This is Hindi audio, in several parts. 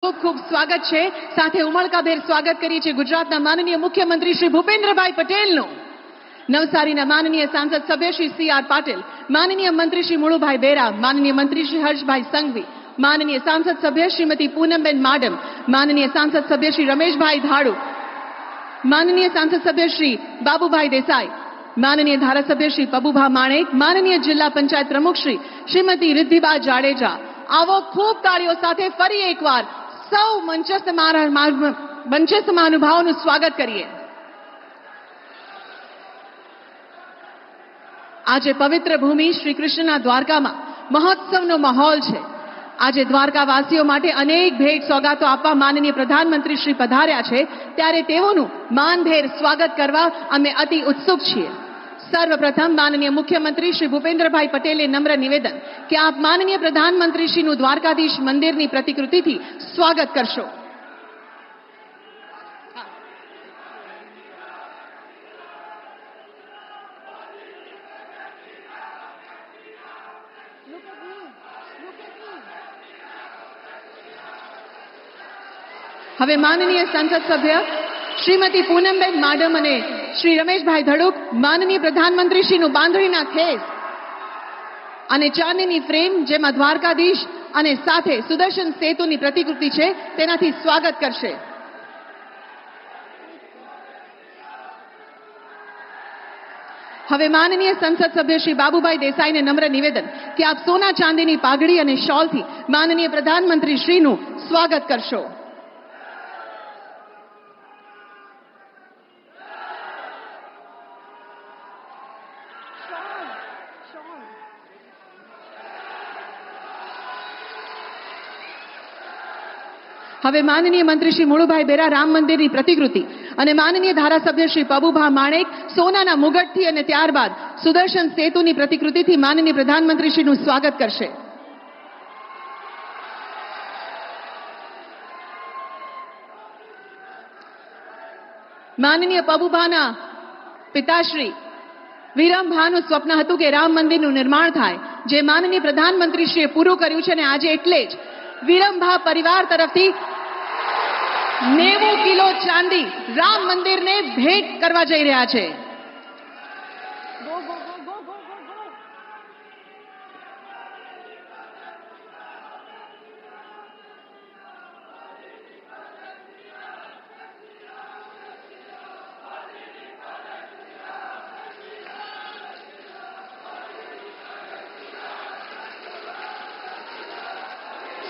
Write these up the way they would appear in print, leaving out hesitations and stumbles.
ખૂબ ખૂબ સ્વાગત છે. સાથે ઉમળકાભેર સ્વાગત કરીએ છીએ ગુજરાતના માનનીય મુખ્યમંત્રી શ્રી ભૂપેન્દ્રભાઈ પટેલનું, નવસારીના માનનીય સાંસદ સભ્ય શ્રી સી.આર. પાટીલ, માનનીય મંત્રી શ્રી મુળુભાઈ બેરા, માનનીય મંત્રી શ્રી હર્ષભાઈ સંઘવી, માનનીય સાંસદ સભ્ય શ્રીમતી પૂનમબેન માડમ, માનનીય સાંસદ સભ્ય શ્રી રમેશભાઈ ધાડુ, માનનીય સાંસદ સભ્ય શ્રી બાબુભાઈ દેસાઈ, માનનીય ધારાસભ્ય શ્રી પબુભા માણેક, માનનીય જિલ્લા પંચાયત પ્રમુખ શ્રીમતી રિદ્ધિબા જાડેજા. આવો ખૂબ તાળીઓ સાથે ફરી એકવાર સૌ મંચસ્થ મહાનુભાવોનું સ્વાગત કરીએ. આજે પવિત્ર ભૂમિ શ્રી કૃષ્ણના દ્વારકામાં મહોત્સવનો માહોલ છે. આજે દ્વારકાવાસીઓ માટે અનેક ભેટ સોગાતો આપવા માનનીય પ્રધાનમંત્રી શ્રી પધાર્યા છે, ત્યારે તેઓનું માનભેર સ્વાગત કરવા અમે અતિ ઉત્સુક છીએ. સર્વપ્રથમ માનનીય મુખ્યમંત્રી શ્રી ભૂપેન્દ્રભાઈ પટેલે નમ્ર નિવેદન કે આપ માનનીય પ્રધાનમંત્રી શ્રીનું દ્વારકાધીશ મંદિરની પ્રતિકૃતિથી સ્વાગત કરશો. હવે માનનીય સંસદ સભ્ય શ્રીમતી પૂનમબેન માડમ અને શ્રી રમેશભાઈ ધડુક માનનીય પ્રધાનમંત્રી શ્રીનું બાંધણીના ખેસ અને ચાંદીની ફ્રેમ જેમાં દ્વારકાધીશ અને સાથે સુદર્શન સેતુની પ્રતિકૃતિ છે તેનાથી સ્વાગત કરશે. હવે માનનીય સંસદ સભ્ય શ્રી બાબુભાઈ દેસાઈને નમ્ર નિવેદન કે આપ સોના ચાંદીની પાઘડી અને શોલથી માનનીય પ્રધાનમંત્રી શ્રીનું સ્વાગત કરશો. હવે માનનીય મંત્રી શ્રી મુળુભાઈ બેરા રામ મંદિરની પ્રતિકૃતિ અને માનનીય ધારાસભ્ય શ્રી પબુભા માણેક સોનાના મુગટથી અને ત્યારબાદ સુદર્શન સેતુની પ્રતિકૃતિથી માનનીય પ્રધાનમંત્રી શ્રીનું સ્વાગત કરશે. માનનીય પબુભાના પિતાશ્રી વિરમભાનું સ્વપ્ન હતું કે રામ મંદિરનું નિર્માણ થાય, જે માનનીય પ્રધાનમંત્રીશ્રીએ પૂરું કર્યું છે અને આજે એટલે જ વિરમભા પરિવાર તરફથી 90 કિલો ચાંદી રામ મંદિરને ભેટ કરવા જઈ રહ્યા છે.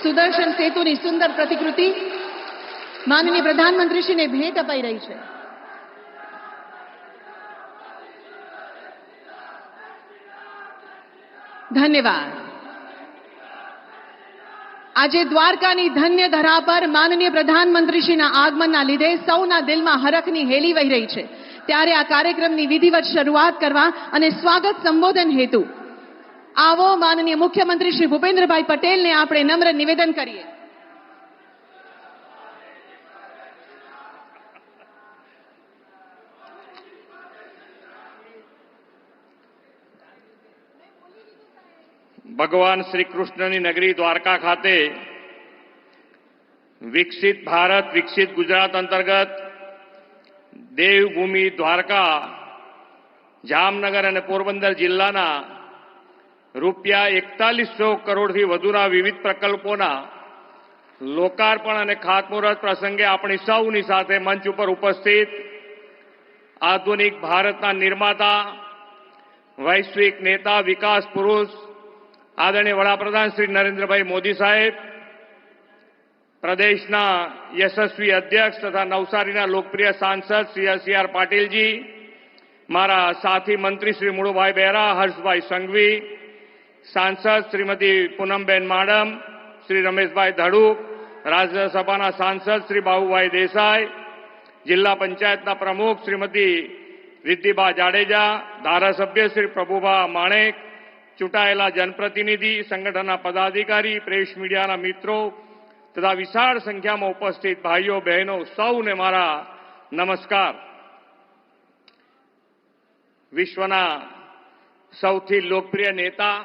સુદર્શન સેતુની સુંદર પ્રતિકૃતિ માનનીય પ્રધાનમંત્રીશ્રીને ભેટ અપાઈ રહી છે. ધન્યવાદ. આજે દ્વારકાની ધન્ય ધરા પર માનનીય પ્રધાનમંત્રીશ્રીના આગમનના લીધે સૌના દિલમાં હરખની હેલી વહી રહી છે. ત્યારે આ કાર્યક્રમની વિધિવત શરૂઆત કરવા અને સ્વાગત સંબોધન હેતુ આવો માનનીય મુખ્યમંત્રી શ્રી ભૂપેન્દ્રભાઈ પટેલને આપણે નમ્ર નિવેદન કરીએ. ભગવાન શ્રી કૃષ્ણની નગરી દ્વારકા ખાતે વિકસિત ભારત વિકસિત ગુજરાત અંતર્ગત દેવભૂમિ દ્વારકા જામનગર અને પોરબંદર જિલ્લાના રૂપિયા 4100 કરોડથી વધુના વિવિધ પ્રકલ્પોના લોકાર્પણ અને ખાતમુહૂર્ત પ્રસંગે આપણી સૌની સાથે મંચ ઉપર ઉપસ્થિત આધુનિક ભારતના નિર્માતા, વૈશ્વિક નેતા, વિકાસ પુરુષ આદરણીય વડાપ્રધાન શ્રી નરેન્દ્રભાઈ મોદી સાહેબ, પ્રદેશના યશસ્વી અધ્યક્ષ તથા નવસારીના લોકપ્રિય સાંસદ શ્રી સી.આર. પાટીલજી, મારા સાથી મંત્રી શ્રી મુળુભાઈ બેરા, હર્ષભાઈ સંઘવી, સાંસદ શ્રીમતી પૂનમબેન માડમ, શ્રી રમેશભાઈ ધડુક, રાજ્યસભાના સાંસદ શ્રી બાબુભાઈ દેસાઈ, જિલ્લા પંચાયતના પ્રમુખ શ્રીમતી રિદ્ધિબા જાડેજા, ધારાસભ્ય શ્રી પબુભા માણેક, ચૂંટાયેલા જનપ્રતિનિધિ, સંગઠનના પદાધિકારી, પ્રેસ મીડિયાના મિત્રો તથા વિશાળ સંખ્યામાં ઉપસ્થિત ભાઈઓ બહેનો સૌને મારા નમસ્કાર. વિશ્વના સૌથી લોકપ્રિય નેતા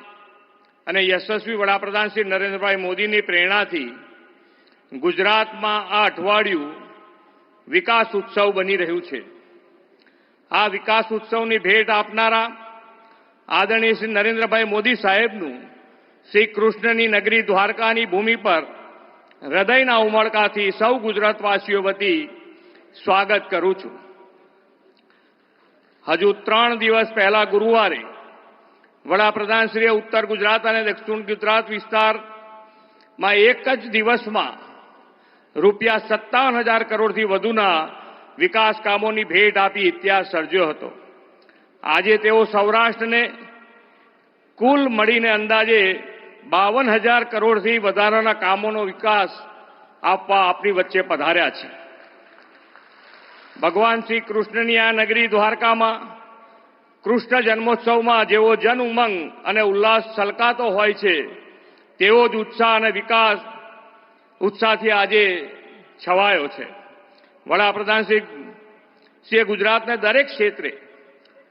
અને યશસ્વી વડાપ્રધાન શ્રી નરેન્દ્રભાઈ મોદીની પ્રેરણાથી ગુજરાતમાં આ અઠવાડિયું વિકાસ ઉત્સવ બની રહ્યું છે. આ વિકાસ ઉત્સવની ભેટ આપનારા આદરણીય શ્રી નરેન્દ્રભાઈ મોદી સાહેબનું શ્રી કૃષ્ણની નગરી દ્વારકાની ભૂમિ પર હૃદયના ઉમળકાથી સૌ ગુજરાતવાસીઓ વતી સ્વાગત કરું છું. હજુ 3 દિવસ પહેલા ગુરુવારે વડાપ્રધાનશ્રીએ ઉત્તર ગુજરાત અને દક્ષિણ ગુજરાત વિસ્તારમાં એક જ દિવસમાં રૂપિયા 57,000 કરોડથી વધુના વિકાસ કામોની ભેટ આપી ઇતિહાસ સર્જ્યો હતો. આજે તેઓ સૌરાષ્ટ્રને કુલ મળીને અંદાજે 52,000 કરોડથી વધારાના કામોનો વિકાસ આપવા આપની વચ્ચે પધાર્યા છે. ભગવાન શ્રી કૃષ્ણની આ નગરી દ્વારકામાં કૃષ્ણ જન્મોત્સવમાં જેવો જન ઉમંગ અને ઉલ્લાસ છલકાતો હોય છે તેવો જ ઉત્સાહ અને વિકાસ ઉત્સાહથી આજે છવાયો છે. વડાપ્રધાન શ્રીએ ગુજરાતને દરેક ક્ષેત્રે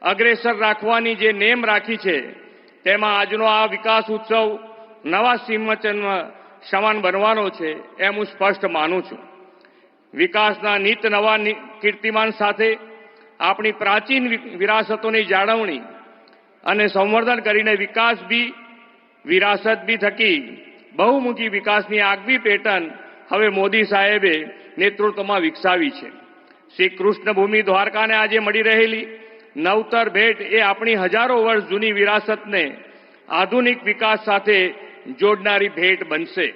અગ્રેસર રાખવાની જે નેમ રાખી છે તેમાં આજનો આ વિકાસ ઉત્સવ નવા સિંહચન્મ સમાન બનવાનો છે એમ હું સ્પષ્ટ માનું છું. વિકાસના નિત નવા કીર્તિમાન સાથે આપણી પ્રાચીન વિરાસતોની જાળવણી અને સંવર્ધન કરીને વિરાસત બી થકી બહુમુખી વિકાસની આગવી પેટર્ન હવે મોદી સાહેબે નેતૃત્વમાં વિકસાવી છે. શ્રી કૃષ્ણભૂમિ દ્વારકાને આજે મળી રહેલી નવતર ભેટ એ આપણી હજારો વર્ષ જૂની વિરાસતને આધુનિક વિકાસ સાથે જોડનારી ભેટ બનશે.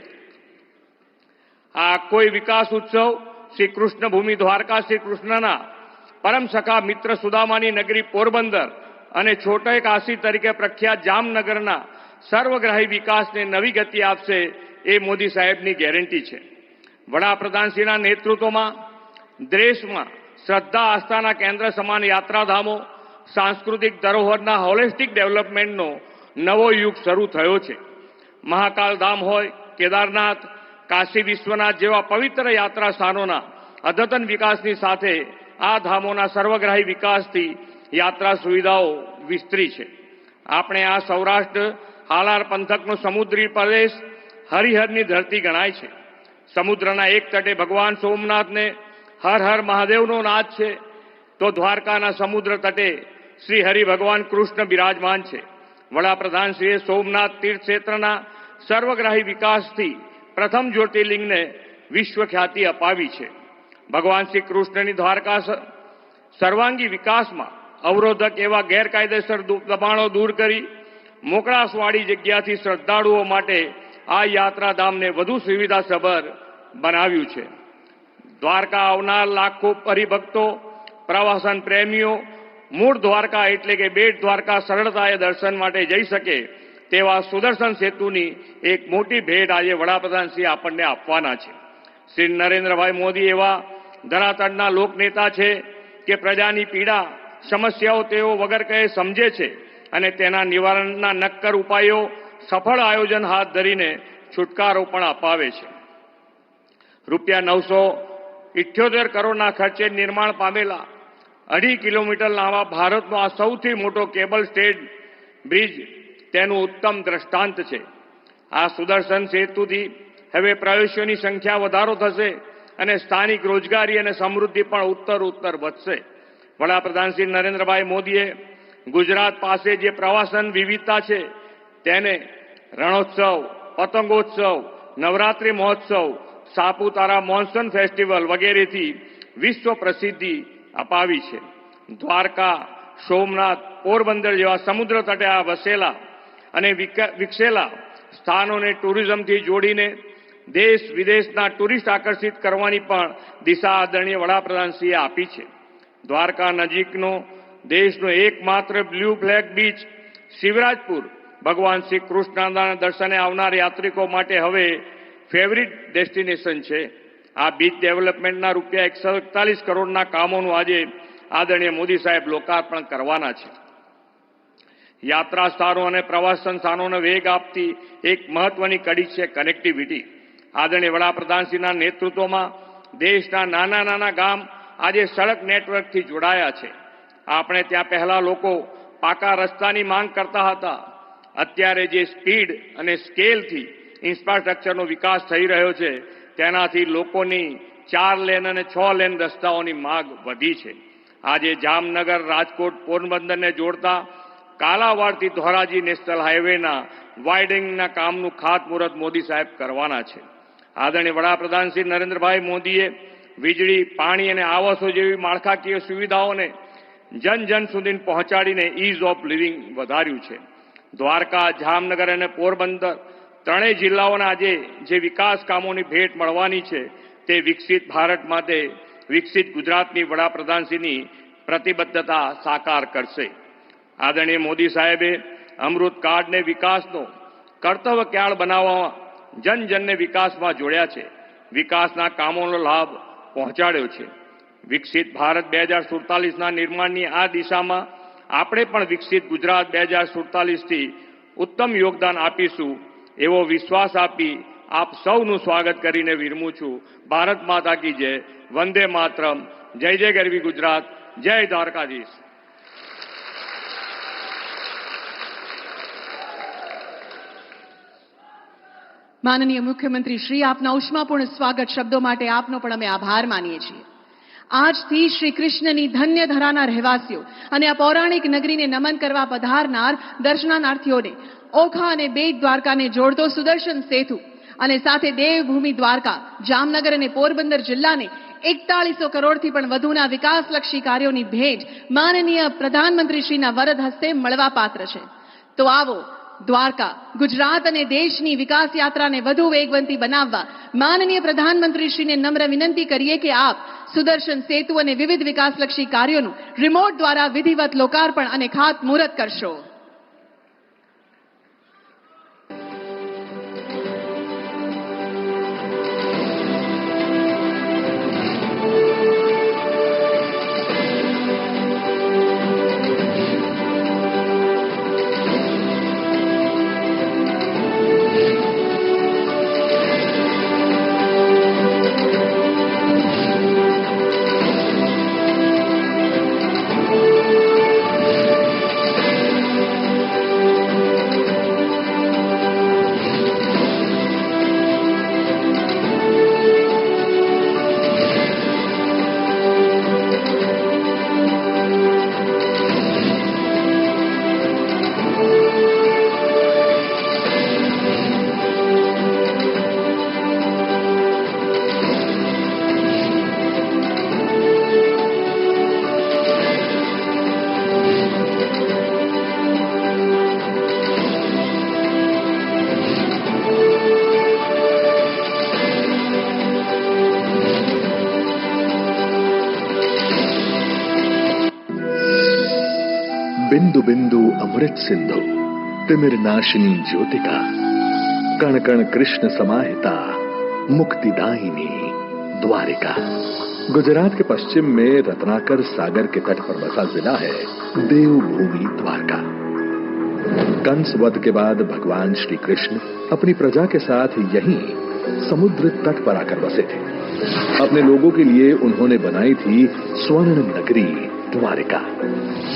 આ કોઈ વિકાસ ઉત્સવ શ્રી કૃષ્ણભૂમિ દ્વારકા શ્રી કૃષ્ણના પરમ સખા મિત્ર સુદામાની નગરી પોરબંદર અને છોટે કાશી તરીકે પ્રખ્યાત જામનગરના સર્વગ્રાહી વિકાસને નવી ગતિ આપશે એ મોદી સાહેબની ગેરંટી છે. વડાપ્રધાનશ્રીના નેતૃત્વમાં દેશમાં શ્રદ્ધા આસ્થાના કેન્દ્ર સમાન યાત્રાધામો સાંસ્કૃતિક ધરોહરના હોલિસ્ટિક ડેવલપમેન્ટનો નવો યુગ શરૂ થયો છે. મહાકાલ ધામ હોય, કેદારનાથ, કાશી વિશ્વનાથ જેવા પવિત્ર યાત્રા સ્થાનોના અદ્યતન વિકાસની સાથે આ ધામોના સર્વગ્રાહી વિકાસથી યાત્રા સુવિધાઓ વિસ્તરી છે. આપણે આ સૌરાષ્ટ્ર હાલાર પંથકનો સમુદ્રી પ્રદેશ હરિહરની ધરતી ગણાય છે. સમુદ્રના એક તટે ભગવાન સોમનાથને હર હર મહાદેવનો નાદ છે તો દ્વારકાના સમુદ્ર તટે શ્રી હરિ ભગવાન કૃષ્ણ બિરાજમાન છે. વડાપ્રધાનશ્રીએ સોમનાથ તીર્થ ક્ષેત્રના સર્વગ્રાહી વિકાસથી પ્રથમ જ્યોતિર્લિંગને વિશ્વ ખ્યાતિ અપાવી છે. ભગવાન શ્રી કૃષ્ણની દ્વારકા સર્વાંગી વિકાસમાં અવરોધક એવા ગેરકાયદેસર દબાણો દૂર કરી મોકળાશવાળી જગ્યાથી શ્રદ્ધાળુઓ માટે આ યાત્રાધામને વધુ સુવિધાસભર બનાવ્યું છે. દ્વારકા આવનાર લાખો હરિભક્તો, પ્રવાસન પ્રેમીઓ મૂળ દ્વારકા એટલે કે બેટ દ્વારકા સરળતાએ દર્શન માટે જઈ શકે તેવા સુદર્શન સેતુની એક મોટી ભેટ આજે વડાપ્રધાનશ્રી આપણને આપવાના છે. શ્રી નરેન્દ્રભાઈ મોદી એવા ધરાતળના લોકનેતા છે કે પ્રજાની પીડા સમસ્યાઓ તેઓ વગર કહે સમજે છે અને તેના નિવારણના નક્કર ઉપાયો સફળ આયોજન હાથ ધરીને છુટકારો પણ અપાવે છે. રૂપિયા 978 કરોડના ખર્ચે નિર્માણ પામેલા 2.5 કિલોમીટર લાંબા ભારતનો આ સૌથી મોટો કેબલ સ્ટેડ બ્રિજ તેનું ઉત્તમ દ્રષ્ટાંત છે. આ સુદર્શન સેતુથી હવે પ્રવેશોની સંખ્યા વધારો થશે અને સ્થાનિક રોજગારી અને સમૃદ્ધિ પણ ઉત્તર વધશે. વડાપ્રધાન શ્રી નરેન્દ્રભાઈ મોદીએ ગુજરાત પાસે જે પ્રવાસન વિવિધતા છે તેને રણોત્સવ, પતંગોત્સવ, નવરાત્રિ મહોત્સવ, સાપુતારા મોન્સૂન ફેસ્ટિવલ વગેરેથી વિશ્વ પ્રસિદ્ધિ અપાવી છે. દ્વારકા, સોમનાથ, પોરબંદર જેવા સમુદ્ર તટે આ વસેલા અને વિકસેલા સ્થાનોને ટુરિઝમથી જોડીને દેશ વિદેશના ટુરિસ્ટ આકર્ષિત કરવાની પણ દિશા આદરણીય વડાપ્રધાનશ્રીએ આપી છે. દ્વારકા નજીકનો દેશનો એકમાત્ર બ્લુ ફ્લેગ બીચ શિવરાજપુર ભગવાન શ્રી કૃષ્ણના દર્શને આવનાર યાત્રિકો માટે હવે ફેવરિટ ડેસ્ટિનેશન છે. આ બીચ ડેવલપમેન્ટના રૂપિયા 141 કરોડના કામોનું આજે આદરણીય મોદી સાહેબ લોકાર્પણ કરવાના છે. યાત્રા સ્થાનો અને પ્રવાસન સ્થાનોને વેગ આપતી એક મહત્વની કડી છે કનેક્ટિવિટી. આદરણીય વડાપ્રધાનશ્રીના નેતૃત્વમાં દેશના નાના ગામ આજે સડક નેટવર્કથી જોડાયા છે. આપણે ત્યાં પહેલા લોકો પાકા રસ્તાની માંગ કરતા હતા. અત્યારે જે સ્પીડ અને સ્કેલથી ઇન્ફ્રાસ્ટ્રક્ચરનો વિકાસ થઈ રહ્યો છે તેનાથી લોકોની 4 લેન અને 6 લેન રસ્તાઓની માંગ વધી છે. આજે જામનગર, રાજકોટ, પોરબંદરને જોડતા કાલાવાડથી ધોરાજી નેશનલ હાઈવેના વાઇડનિંગના કામનું ખાતમુહૂર્ત મોદી સાહેબ કરવાના છે. આદરણીય વડાપ્રધાન શ્રી નરેન્દ્રભાઈ મોદીએ વીજળી, પાણી અને આવાસો જેવી માળખાકીય સુવિધાઓને જન જન સુધી પહોંચાડીને ઇઝ ઓફ લિવિંગ વધાર્યું છે. દ્વારકા, જામનગર અને પોરબંદર ત્રણેય જિલ્લાઓના આજે જે વિકાસ કામોની ભેટ મળવાની છે તે વિકસિત ભારત માટે વિકસિત ગુજરાતની વડાપ્રધાનશ્રીની પ્રતિબદ્ધતા સાકાર કરશે. આદરણીય મોદી સાહેબે અમૃતકાળને વિકાસનો કર્તવ્યકાળ બનાવવા જન જનને વિકાસમાં જોડ્યા છે. વિકાસના કામોનો લાભ પહોંચાડ્યો છે. વિકસિત ભારત 2047ના નિર્માણની આ દિશામાં આપણે પણ વિકસિત ગુજરાત 2047થી ઉત્તમ યોગદાન આપીશું એવો વિશ્વાસ આપી આપ સૌનું સ્વાગત કરીને વિરમું છું. ભારત માતા કી જય, વંદે માતરમ, જય જય ગરવી ગુજરાત, જય દ્વારકાધીશ. માનનીય મુખ્યમંત્રી શ્રી, આપના ઉષ્માપૂર્ણ સ્વાગત શબ્દો માટે આપનો પણ અમે આભાર માનીએ છીએ. આજથી શ્રી કૃષ્ણની ધન્ય ધરાના રહેવાસીઓ અને આ પૌરાણિક નગરીને નમન કરવા પધારનાર દર્શનાર્થીઓને ઓખા અને બેટ દ્વારકાને જોડતો સુદર્શન સેતુ અને સાથે દેવભૂમિ દ્વારકા, જામનગર અને પોરબંદર જિલ્લાને 4100 કરોડથી પણ વધુના વિકાસલક્ષી કાર્યોની ભેટ માનનીય પ્રધાનમંત્રીશ્રીના વરદ હસ્તે મળવા પાત્ર છે. તો આવો દ્વારકા, ગુજરાત અને દેશની વિકાસ યાત્રાને વધુ વેગવંતી બનાવવા માનનીય પ્રધાનમંત્રીશ્રીને નમ્ર વિનંતી કરીએ કે આપ સુદર્શન સેતુ અને વિવિધ વિકાસલક્ષી કાર્યોનું રિમોટ દ્વારા વિધિવત લોકાર્પણ અને ખાતમુહૂર્ત કરશો. बिंदु बिंदु अमृत सिंधु तिमिर नाशिनी ज्योतिका कण कण कृष्ण समाहिता मुक्तिदायिनी द्वारिका। गुजरात के पश्चिम में रत्नाकर सागर के तट पर बसा जिला है देवभूमि द्वारका। कंस वध के बाद भगवान श्री कृष्ण अपनी प्रजा के साथ यहीं समुद्र तट पर आकर बसे थे। अपने लोगों के लिए उन्होंने बनाई थी स्वर्ण नगरी द्वारिका।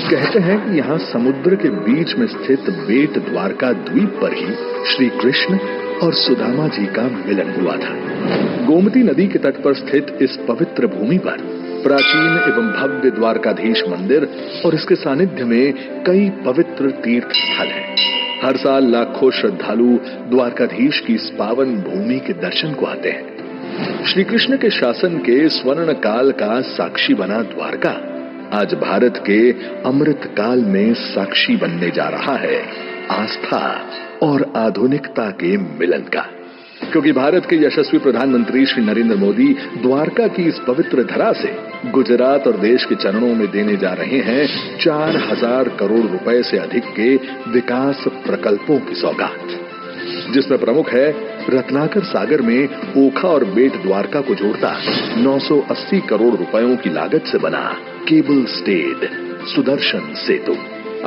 कहते हैं कि यहाँ समुद्र के बीच में स्थित बेट द्वारका द्वीप पर ही श्री कृष्ण और सुदामा जी का मिलन हुआ था। गोमती नदी के तट पर स्थित इस पवित्र भूमि पर प्राचीन एवं भव्य द्वारकाधीश मंदिर और इसके सानिध्य में कई पवित्र तीर्थ स्थल हैं। हर साल लाखों श्रद्धालु द्वारकाधीश की इस पावन भूमि के दर्शन को आते हैं। श्री कृष्ण के शासन के स्वर्ण काल का साक्षी बना द्वारका आज भारत के अमृत काल में साक्षी बनने जा रहा है आस्था और आधुनिकता के मिलन का। क्योंकि भारत के यशस्वी प्रधानमंत्री श्री नरेंद्र मोदी द्वारका की इस पवित्र धरा से गुजरात और देश के चरणों में देने जा रहे हैं 4000 करोड़ रुपए से अधिक के विकास प्रकल्पों की सौगात, जिसमें प्रमुख है रत्नाकर सागर में ओखा और बेट द्वारका को जोड़ता 980 करोड़ रुपयों की लागत से बना केबल स्टेड सुदर्शन सेतु।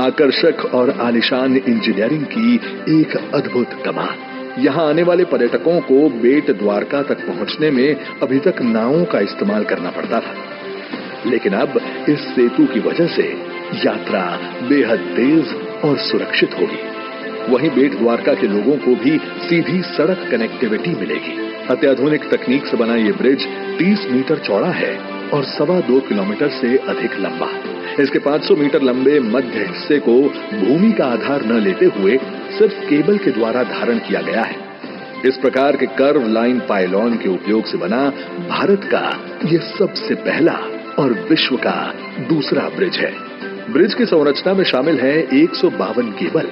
आकर्षक और आलिशान इंजीनियरिंग की एक अद्भुत कमाल। यहाँ आने वाले पर्यटकों को बेट द्वारका तक पहुंचने में अभी तक नावों का इस्तेमाल करना पड़ता था, लेकिन अब इस सेतु की वजह से यात्रा बेहद तेज और सुरक्षित होगी। वहीं बेट द्वारका के लोगों को भी सीधी सड़क कनेक्टिविटी मिलेगी। अत्याधुनिक तकनीक से बना ये ब्रिज 30 मीटर चौड़ा है और 2.25 किलोमीटर से अधिक लंबा। इसके 500 मीटर लंबे मध्य हिस्से को भूमि का आधार न लेते हुए सिर्फ केबल के द्वारा धारण किया गया है। इस प्रकार के कर्व लाइन पाइलॉन के उपयोग से बना भारत का यह सबसे पहला और विश्व का दूसरा ब्रिज है। ब्रिज की संरचना में शामिल है 152 केबल,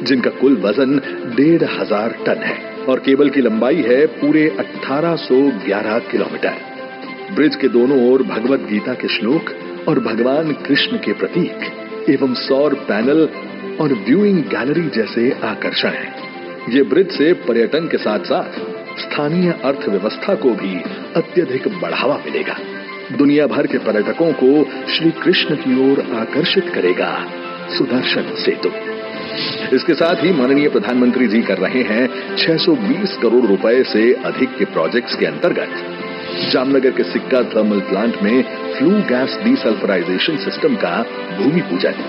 जिनका कुल वजन 1500 टन है और केबल की लंबाई है पूरे 1811 किलोमीटर। ब्रिज के दोनों ओर भगवत गीता के श्लोक और भगवान कृष्ण के प्रतीक एवं सौर पैनल और व्यूइंग गैलरी जैसे आकर्षण हैं। ये ब्रिज से पर्यटन के साथ साथ स्थानीय अर्थव्यवस्था को भी अत्यधिक बढ़ावा मिलेगा। दुनिया भर के पर्यटकों को श्री कृष्ण की ओर आकर्षित करेगा सुदर्शन सेतु। इसके साथ ही माननीय प्रधानमंत्री जी कर रहे हैं 620 करोड़ रुपए से अधिक के प्रोजेक्ट्स के अंतर्गत जामनगर के सिक्का थर्मल प्लांट में फ्लू गैस डीसल्फराइजेशन सिस्टम का भूमि पूजन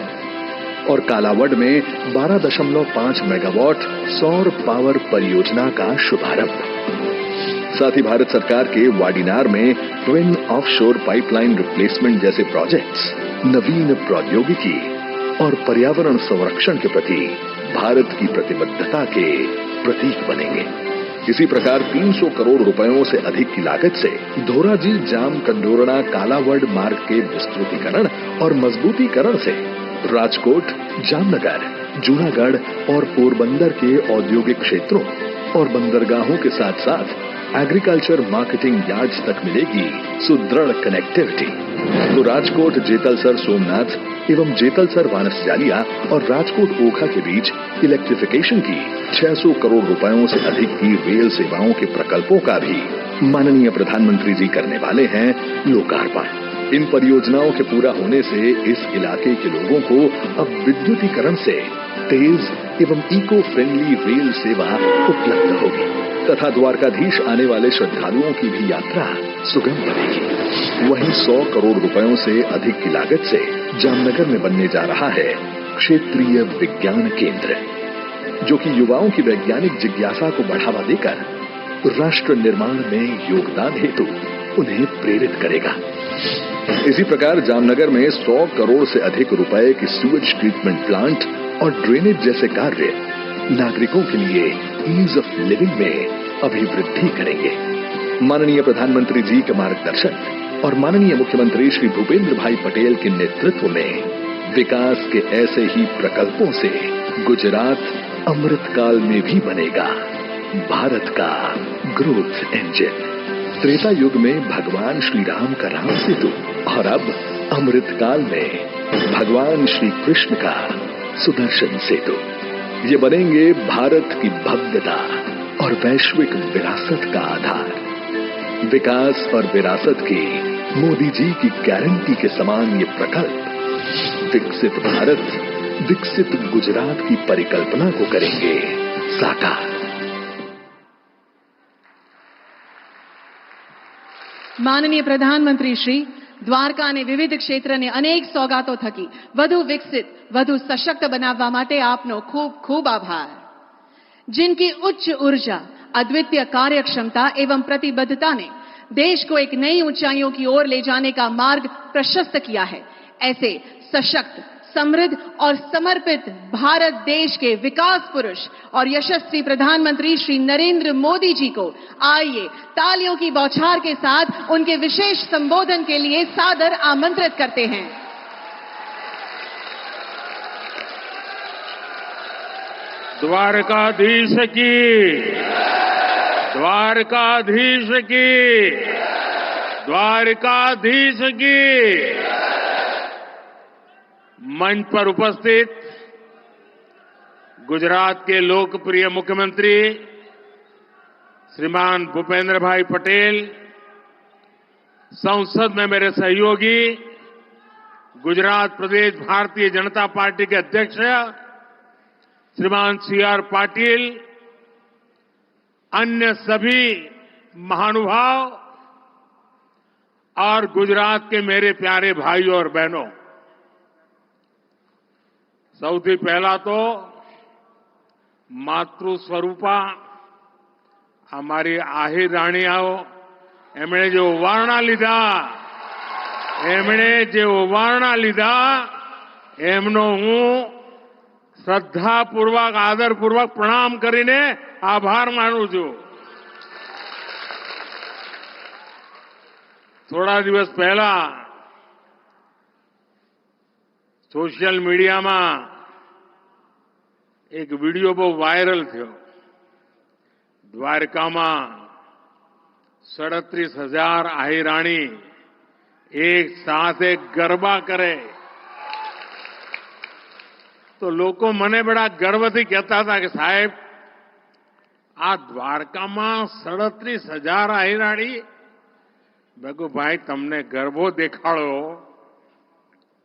और कालावड में 12.5 मेगावाट सौर पावर परियोजना का शुभारंभ। साथ ही भारत सरकार के वाडीनार में ट्विन ऑफशोर पाइपलाइन रिप्लेसमेंट जैसे प्रोजेक्ट्स नवीन प्रौद्योगिकी और पर्यावरण संरक्षण के प्रति भारत की प्रतिबद्धता के प्रतीक बनेंगे। इसी प्रकार 300 करोड़ रुपयों से अधिक की लागत से धोराजी जाम कंडोरणा कालावड मार्ग के विस्तृतीकरण और मजबूतीकरण से राजकोट, जामनगर, जूनागढ़ और पोरबंदर के औद्योगिक क्षेत्रों और बंदरगाहों के साथ साथ एग्रीकल्चर मार्केटिंग यार्ड्स तक मिलेगी सुदृढ़ कनेक्टिविटी। तो राजकोट जेतलसर सोमनाथ एवं जेतलसर वानसजालिया और राजकोट ओखा के बीच इलेक्ट्रिफिकेशन की 600 करोड़ रुपयों से अधिक की रेल सेवाओं के प्रकल्पों का भी माननीय प्रधानमंत्री जी करने वाले हैं लोकार्पण। इन परियोजनाओं के पूरा होने से इस इलाके के लोगों को अब विद्युतीकरण से तेज एवं इको फ्रेंडली रेल सेवा उपलब्ध होगी तथा द्वारकाधीश आने वाले श्रद्धालुओं की भी यात्रा सुगम बनेगी। वहीं 100 करोड़ रुपयों से अधिक की लागत से जामनगर में बनने जा रहा है क्षेत्रीय विज्ञान केंद्र, जो कि युवाओं की वैज्ञानिक जिज्ञासा को बढ़ावा देकर राष्ट्र निर्माण में योगदान हेतु उन्हें प्रेरित करेगा। इसी प्रकार जामनगर में 100 करोड़ से अधिक रुपए की सीवेज ट्रीटमेंट प्लांट और ड्रेनेज जैसे कार्य नागरिकों के लिए ईज ऑफ लिविंग में अभिवृद्धि करेंगे। माननीय प्रधानमंत्री जी के मार्गदर्शन और माननीय मुख्यमंत्री श्री भूपेंद्र भाई पटेल के नेतृत्व में विकास के ऐसे ही प्रकल्पों से गुजरात अमृतकाल में भी बनेगा भारत का ग्रोथ इंजन। त्रेता युग में भगवान श्री राम का राम सेतु और अब अमृतकाल में भगवान श्री कृष्ण का सुदर्शन सेतु, ये बनेंगे भारत की भव्यता और वैश्विक विरासत का आधार। विकास और विरासत की मोदी जी की गारंटी के समान ये प्रकल्प विकसित भारत, विकसित गुजरात की परिकल्पना को करेंगे साकार। માનનીય પ્રધાનમંત્રી શ્રી દ્વારકા અને વિવિધ ક્ષેત્રને અનેક સોગાતો થકી વધુ વિકસિત, વધુ સશક્ત બનાવવા માટે આપનો ખૂબ ખૂબ આભાર। जिनकी उच्च ऊर्जा, अद्वितीय कार्यक्षमता एवं प्रतिबद्धता ने देश को एक नई ऊंचाइयों की ओर ले जाने का मार्ग प्रशस्त किया है, ऐसे सशक्त, समृद्ध और समर्पित भारत देश के विकास पुरुष और यशस्वी प्रधानमंत्री श्री नरेंद्र मोदी जी को आइए तालियों की बौछार के साथ उनके विशेष संबोधन के लिए सादर आमंत्रित करते हैं। द्वारकाधीश की, द्वारकाधीश की, द्वारकाधीश की। मंच पर उपस्थित गुजरात के लोकप्रिय मुख्यमंत्री श्रीमान भूपेंद्र भाई पटेल, संसद में मेरे सहयोगी गुजरात प्रदेश भारतीय जनता पार्टी के अध्यक्ष श्रीमान सीआर पाटिल, अन्य सभी महानुभाव और गुजरात के मेरे प्यारे भाइयों और बहनों, સૌથી પહેલા તો માતૃ સ્વરૂપા અમારી આહિર રાણીઓ એમણે જે ઓવારણા લીધા એમનો હું શ્રદ્ધાપૂર્વક આદરપૂર્વક પ્રણામ કરીને આભાર માનું છું. થોડા દિવસ પહેલા સોશિયલ મીડિયામાં એક વિડીયો બહુ વાયરલ થયો. દ્વારકામાં 37,000 આહિરાણી એક સાથે ગરબા કરે તો લોકો મને બડા ગર્વથી કહેતા હતા કે સાહેબ આ દ્વારકામાં 37,000 આહિરાણી. મેં કહ્યું ભાઈ તમને ગરબો દેખાડો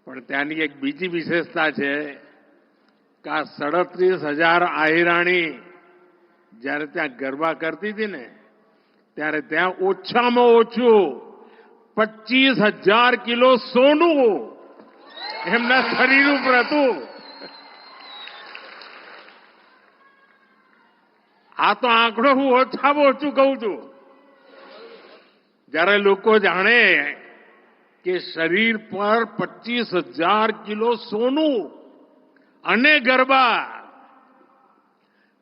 પણ ત્યાંની એક બીજી વિશેષતા છે કે આ 37,000 આહિરાણી જ્યારે ત્યાં ગરબા કરતી હતી ને ત્યારે ત્યાં ઓછામાં ઓછું 25,000 કિલો સોનું એમના શરીર ઉપર હતું. આ તો આંકડો હું ઓછામાં ઓછું કહું છું. જ્યારે લોકો જાણે કે શરીર પર 25,000 કિલો સોનું અને ગરબા,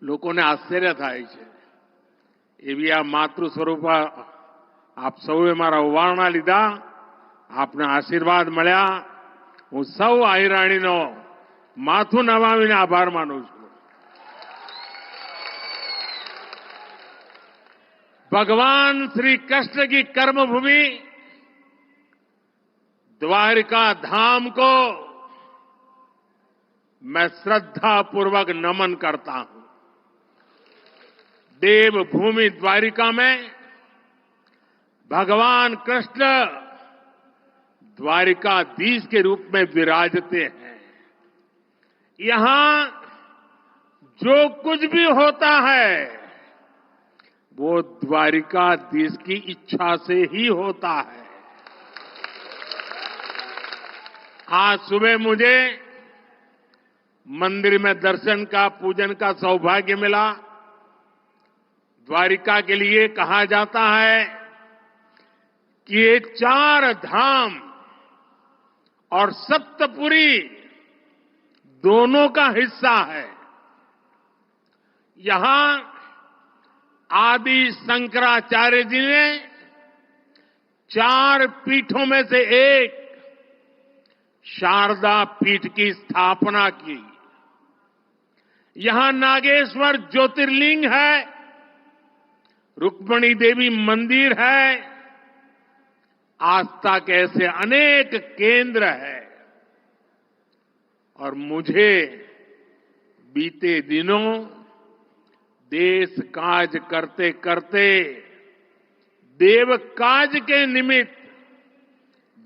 લોકોને આશ્ચર્ય થાય છે. એવી આ માતૃ સ્વરૂપ આપ સૌએ મારા ઓવારણા લીધા, આપને આશીર્વાદ મળ્યા. હું સૌ આહિરાણીનો માથું નમાવીને આભાર માનું છું. भगवान श्री कृष्ण की कर्मभूमि द्वारिका धाम को मैं श्रद्धापूर्वक नमन करता हूं. देवभूमि द्वारिका में भगवान कृष्ण द्वारिकाधीश के रूप में विराजते हैं. यहां जो कुछ भी होता है वो द्वारिकाधीश की इच्छा से ही होता है. आज सुबह मुझे मंदिर में दर्शन का पूजन का सौभाग्य मिला. द्वारिका के लिए कहा जाता है कि ये 4 धाम और सप्तपुरी दोनों का हिस्सा है. यहां आदि शंकराचार्य जी ने 4 पीठों में से एक शारदा पीठ की स्थापना की. यहां नागेश्वर ज्योतिर्लिंग है, रुक्मिणी देवी मंदिर है, आस्था के ऐसे अनेक केंद्र है. और मुझे बीते दिनों देश काज करते करते देव काज के निमित्त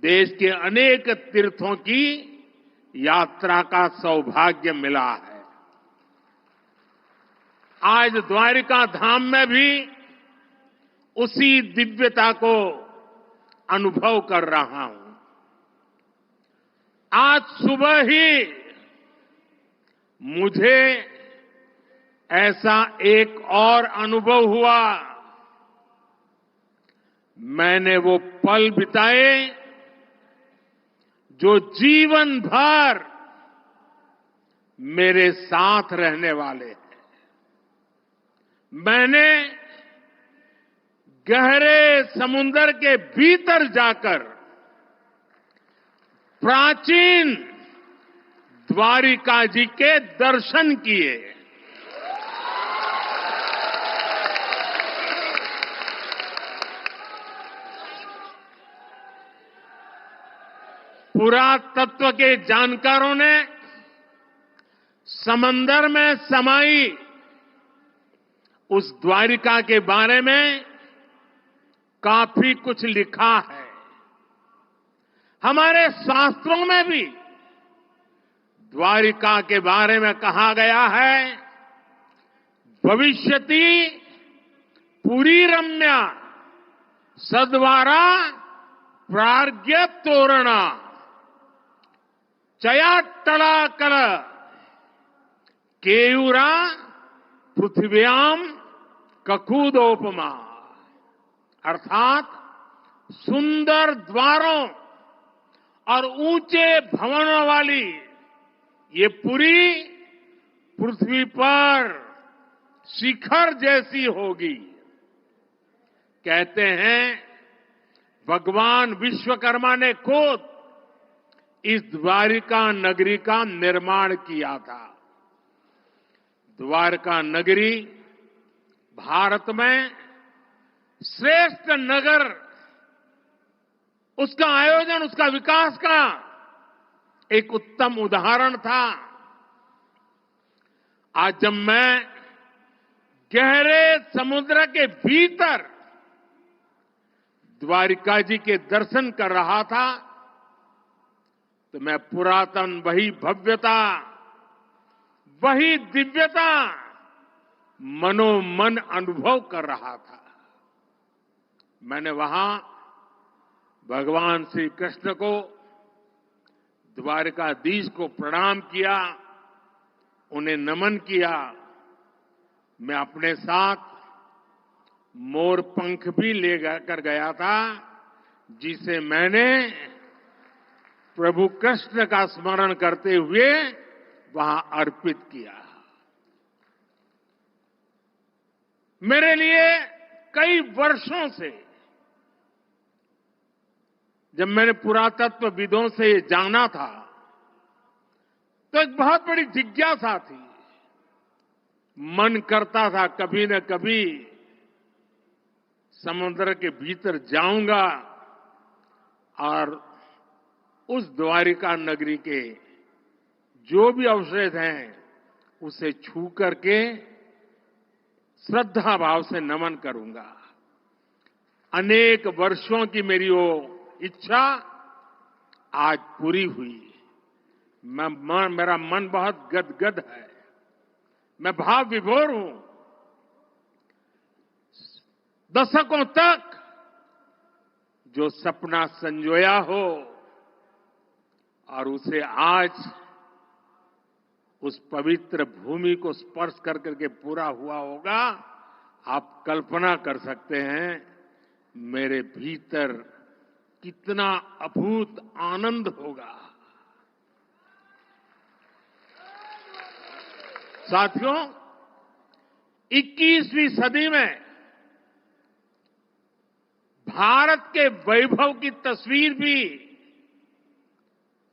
देश के अनेक तीर्थों की यात्रा का सौभाग्य मिला है. आज द्वारिका धाम में भी उसी दिव्यता को अनुभव कर रहा हूं. आज सुबह ही मुझे ऐसा एक और अनुभव हुआ. मैंने वो पल बिताए जो जीवन भर मेरे साथ रहने वाले हैं. मैंने गहरे समुद्र के भीतर जाकर प्राचीन द्वारिका जी के दर्शन किए. पुरातत्व के जानकारों ने समंदर में समाई उस द्वारिका के बारे में काफी कुछ लिखा है. हमारे शास्त्रों में भी द्वारिका के बारे में कहा गया है, भविष्यति पुरी रम्या सद्वारा प्राज्ञ तोरणा चयाट्टलाकल केयूरा पृथिव्याम ककुदोपमा अर्थात सुंदर द्वारों और ऊंचे भवनों वाली ये पुरी पृथ्वी पर शिखर जैसी होगी। कहते हैं भगवान विश्वकर्मा ने खुद इस द्वारिका नगरी का निर्माण किया था। द्वारका नगरी भारत में श्रेष्ठ नगर, उसका आयोजन, उसका विकास का एक उत्तम उदाहरण था। आज जब मैं गहरे समुद्र के भीतर द्वारिका जी के दर्शन कर रहा था तो मैं पुरातन वही भव्यता, वही दिव्यता मनोमन अनुभव कर रहा था। मैंने वहां भगवान श्री कृष्ण को, द्वारकाधीश को प्रणाम किया, उन्हें नमन किया। मैं अपने साथ मोर पंख भी ले कर गया था, जिसे मैंने प्रभु कृष्ण का स्मरण करते हुए वहां अर्पित किया। मेरे लिए कई वर्षों से, जब मैंने पुरातत्वविदों से ये जाना था, तो एक बहुत बड़ी जिज्ञासा थी। मन करता था कभी न कभी समुद्र के भीतर जाऊंगा और उस द्वारिका नगरी के जो भी अवशेष हैं उसे छू करके श्रद्धा भाव से नमन करूंगा। अनेक वर्षों की मेरी वो इच्छा आज पूरी हुई। मेरा मन बहुत गदगद है, मैं भाव विभोर हूं। दशकों तक जो सपना संजोया हो और उसे आज उस पवित्र भूमि को स्पर्श कर करके पूरा हुआ होगा, आप कल्पना कर सकते हैं मेरे भीतर कितना अभूत आनंद होगा। साथियों, 21वीं सदी में भारत के वैभव की तस्वीर भी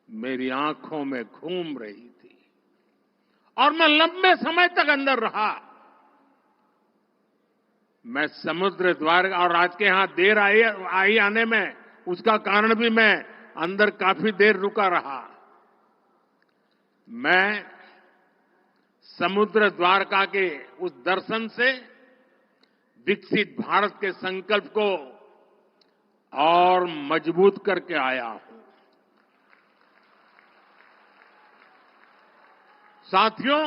मेरी आंखों में घूम रही थी और मैं लंबे समय तक अंदर रहा। मैं समुद्र द्वार और आज के यहां देर आई आने में उसका कारण भी मैं अंदर काफी देर रुका रहा। मैं समुद्र द्वारका के उस दर्शन से विकसित भारत के संकल्प को और मजबूत करके आया हूं। साथियों,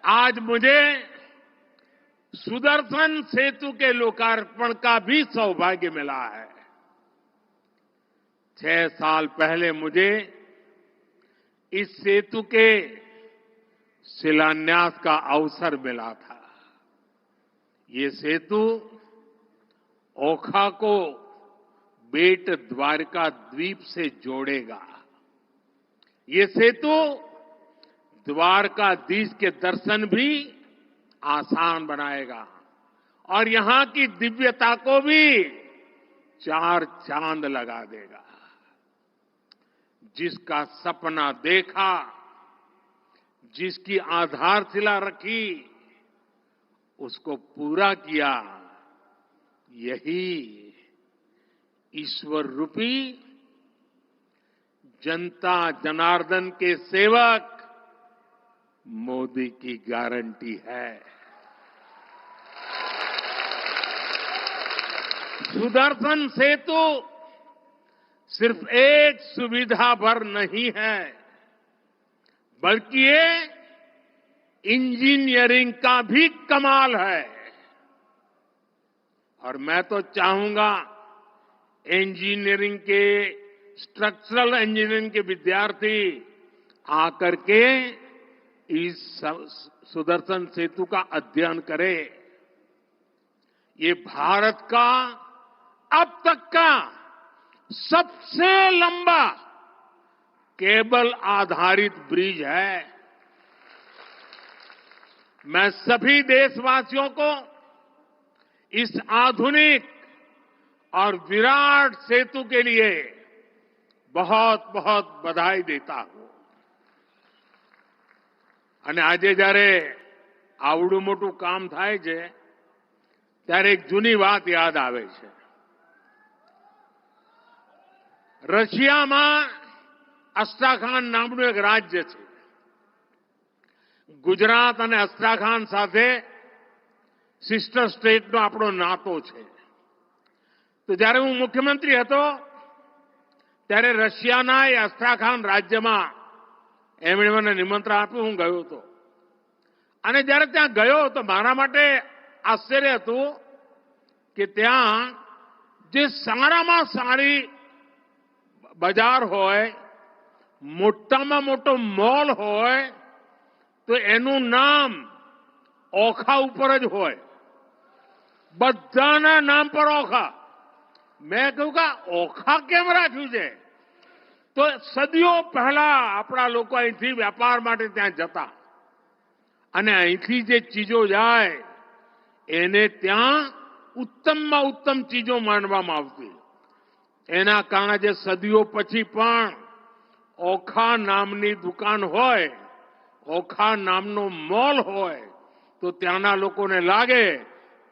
आज मुझे सुदर्शन सेतु के लोकार्पण का भी सौभाग्य मिला है। 6 साल पहले मुझे इस सेतु के शिलान्यास का अवसर मिला था। ये सेतु ओखा को बेट द्वारका द्वीप से जोड़ेगा। ये सेतु द्वारकाधीश के दर्शन भी आसान बनाएगा और यहां की दिव्यता को भी 4 चांद लगा देगा। जिसका सपना देखा, जिसकी आधारशिला रखी, उसको पूरा किया। यही ईश्वर रूपी जनता जनार्दन के सेवक मोदी की गारंटी है। सुदर्शन सेतु सिर्फ एक सुविधा भर नहीं है, बल्कि ये इंजीनियरिंग का भी कमाल है। और मैं तो चाहूंगा इंजीनियरिंग के, स्ट्रक्चरल इंजीनियरिंग के विद्यार्थी आकर के इस सुदर्शन सेतु का अध्ययन करें। ये भारत का अब तक का सबसे लंबा केबल आधारित ब्रिज है। मैं सभी देशवासियों को इस आधुनिक और विराट सेतु के लिए बहुत बहुत बधाई देता हूं। અને આજે જ્યારે આવડું મોટું કામ થાય છે ત્યારે એક જૂની વાત યાદ આવે છે। રશિયામાં અસ્ટ્રાખાન નામનું એક રાજ્ય છે। ગુજરાત અને અસ્ટ્રાખાન સાથે સિસ્ટર સ્ટેટનો આપણો નાતો છે। તો જ્યારે હું મુખ્યમંત્રી હતો ત્યારે રશિયાના એ અસ્ટ્રાખાન રાજ્યમાં એમણે મને નિમંત્રણ આપ્યું, હું ગયો હતો। અને જ્યારે ત્યાં ગયો તો મારા માટે આશ્ચર્ય હતું કે ત્યાં જે સારામાં સારી બજાર હોય, મોટામાં મોટો મોલ હોય તો એનું નામ ઓખા ઉપર જ હોય। બધાના નામ પર ઓખા। મેં કહ્યું કે ઓખા કેમ રાખ્યું છે? તો સદીઓ પહેલા આપણા લોકો અહીંથી વેપાર માટે ત્યાં જતા અને અહીંથી જે ચીજો જાય એને ત્યાં ઉત્તમમાં ઉત્તમ ચીજો માનવામાં આવતી। એના કારણે જે સદીઓ પછી પણ ઓખા નામની દુકાન હોય, ઓખા નામનો મોલ હોય તો ત્યાંના લોકોને લાગે